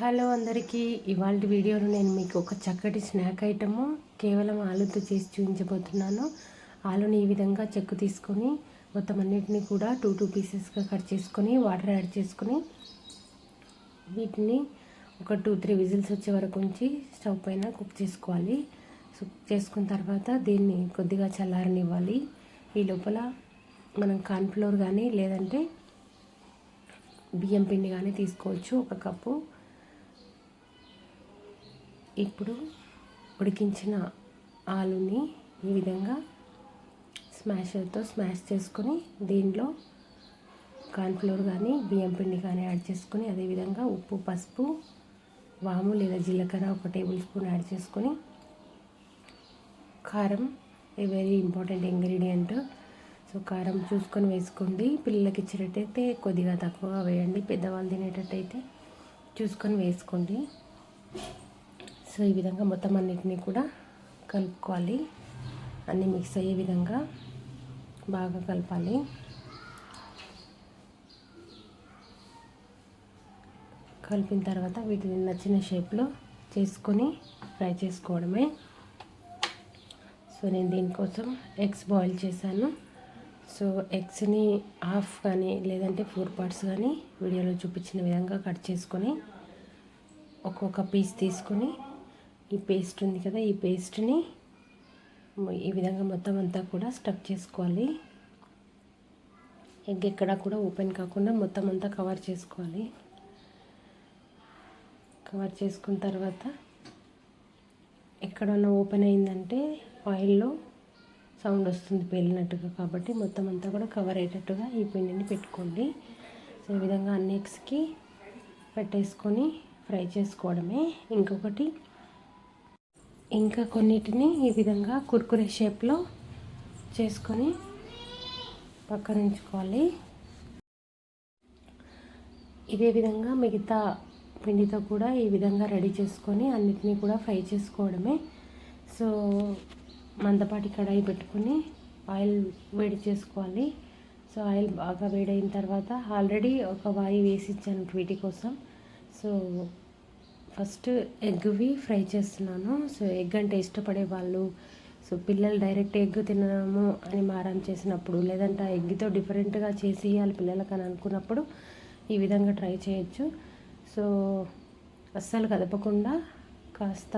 Hello అందరికీ, ఇవాళ వీడియోలో నేను మీకు ఒక చక్కటి స్నాక్ ఐటము కేవలం ఆలుతో చేసి చూపించబోతున్నాను. ఆలుని ఈ విధంగా చెక్కు తీసుకొని మొత్తం అన్నిటిని కూడా టూ పీసెస్గా కట్ చేసుకొని వాటర్ యాడ్ చేసుకొని వీటిని ఒక 2-3 విజిల్స్ వచ్చే వరకు ఉంచి స్టవ్ పైన కుక్ చేసుకోవాలి. కుక్ చేసుకున్న తర్వాత దీన్ని కొద్దిగా చల్లారనివ్వాలి. ఈ లోపల మనం కార్న్ఫ్లోర్ కానీ లేదంటే బియ్యం పిండి కానీ తీసుకోవచ్చు, 1 కప్పు. ఇప్పుడు ఉడికించిన ఆలుని ఈ విధంగా స్మాషర్తో స్మాష్ చేసుకొని దీనిలో కార్న్ఫ్లోర్ కానీ బియ్యం పిండి కానీ యాడ్ చేసుకొని అదేవిధంగా ఉప్పు, పసుపు, వాము లేదా జీలకర్ర 1 టేబుల్ స్పూన్ యాడ్ చేసుకొని కారం వెరీ ఇంపార్టెంట్ ఇంగ్రీడియంట్. సో కారం చూసుకొని వేసుకోండి. పిల్లలకి ఇచ్చేటట్టయితే కొద్దిగా తక్కువగా వేయండి, పెద్దవాళ్ళు తినేటట్టయితే చూసుకొని వేసుకోండి. సో ఈ విధంగా మొత్తం అన్నిటినీ కూడా కలుపుకోవాలి. అన్నీ మిక్స్ అయ్యే విధంగా బాగా కలపాలి. కలిపిన తర్వాత వీటిని నచ్చిన షేప్లో చేసుకొని ఫ్రై చేసుకోవడమే. సో నేను దీనికోసం ఎగ్స్ బాయిల్ చేశాను. సో ఎగ్స్ని హాఫ్ కానీ లేదంటే 4 పార్ట్స్ కానీ వీడియోలో చూపించిన విధంగా కట్ చేసుకొని ఒక్కొక్క పీస్ తీసుకొని ఈ పేస్ట్ ఉంది కదా, ఈ పేస్ట్ని ఈ విధంగా మొత్తం అంతా కూడా స్టఫ్ చేసుకోవాలి. ఎగ్ ఎక్కడా కూడా ఓపెన్ కాకుండా మొత్తం అంతా కవర్ చేసుకోవాలి. కవర్ చేసుకున్న తర్వాత ఎక్కడన్నా ఓపెన్ అయిందంటే ఆయిల్లో సౌండ్ వస్తుంది పేలినట్టుగా, కాబట్టి మొత్తం అంతా కూడా కవర్ అయ్యేటట్టుగా ఈ పిండిని పెట్టుకోండి. సో ఈ విధంగా అన్ని ఎగ్స్కి పెట్టేసుకొని ఫ్రై చేసుకోవడమే. ఇంకా కొన్నిటిని ఈ విధంగా కుర్కురే షేప్లో చేసుకొని పక్కన ఉంచుకోవాలి. ఇదే విధంగా మిగతా పిండితో కూడా ఈ విధంగా రెడీ చేసుకొని అన్నిటినీ కూడా ఫ్రై చేసుకోవడమే. సో మందపాటి కడాయి పెట్టుకొని ఆయిల్ వేడి చేసుకోవాలి. సో ఆయిల్ బాగా వేడైన తర్వాత ఆల్రెడీ ఒక వాయి వేసి ఇచ్చాను వీటి కోసం. సో ఫస్ట్ ఎగ్వి ఫ్రై చేస్తున్నాను. సో ఎగ్ అంటే ఇష్టపడే వాళ్ళు, సో పిల్లలు డైరెక్ట్ ఎగ్ తినడము అని మారం చేసినప్పుడు, లేదంటే ఆ ఎగ్తో డిఫరెంట్గా చేసి ఇవ్వాలి పిల్లలకు అని అనుకున్నప్పుడు ఈ విధంగా ట్రై చేయొచ్చు. సో అస్సలు కదపకుండా కాస్త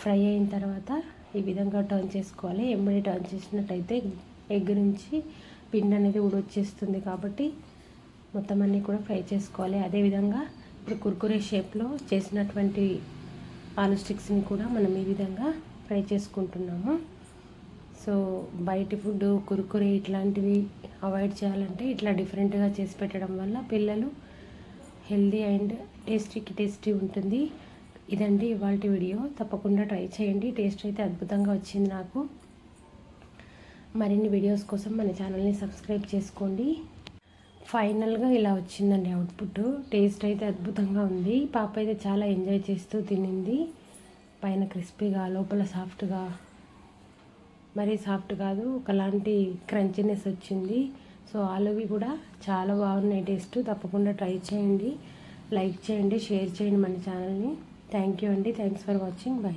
ఫ్రై అయిన తర్వాత ఈ విధంగా టర్న్ చేసుకోవాలి. ఎమ్మడి టర్న్ చేసినట్టయితే ఎగ్ నుంచి పిండి అనేది ఊడొచ్చేస్తుంది, కాబట్టి మొత్తం అన్నీ కూడా ఫ్రై చేసుకోవాలి. అదేవిధంగా ఇప్పుడు కుర్కురే షేప్లో చేసినటువంటి ఆలు స్టిక్స్ని కూడా మనం ఈ విధంగా ఫ్రై చేసుకుంటున్నాము. సో బయటి ఫుడ్ కుర్కురే ఇట్లాంటివి అవాయిడ్ చేయాలంటే ఇట్లా డిఫరెంట్గా చేసి పెట్టడం వల్ల పిల్లలు హెల్దీ అండ్ టేస్టీ ఉంటుంది. ఇదండి ఇవాళ వీడియో. తప్పకుండా ట్రై చేయండి. టేస్ట్ అయితే అద్భుతంగా వచ్చింది నాకు. మరిన్ని వీడియోస్ కోసం మన ఛానల్ని సబ్స్క్రైబ్ చేసుకోండి. ఫైనల్గా ఇలా వచ్చిందండి అవుట్పుట్. టేస్ట్ అయితే అద్భుతంగా ఉంది. పాప అయితే చాలా ఎంజాయ్ చేస్తూ తినింది. పైన క్రిస్పీగా, లోపల సాఫ్ట్గా, మరీ సాఫ్ట్ కాదు, ఒకలాంటి క్రంచీనెస్ వచ్చింది. సో ఆలువి కూడా చాలా బాగున్నాయి టేస్ట్. తప్పకుండా ట్రై చేయండి, లైక్ చేయండి, షేర్ చేయండి మన ఛానల్ని. థ్యాంక్ యూ అండి. Thanks for watching. బై.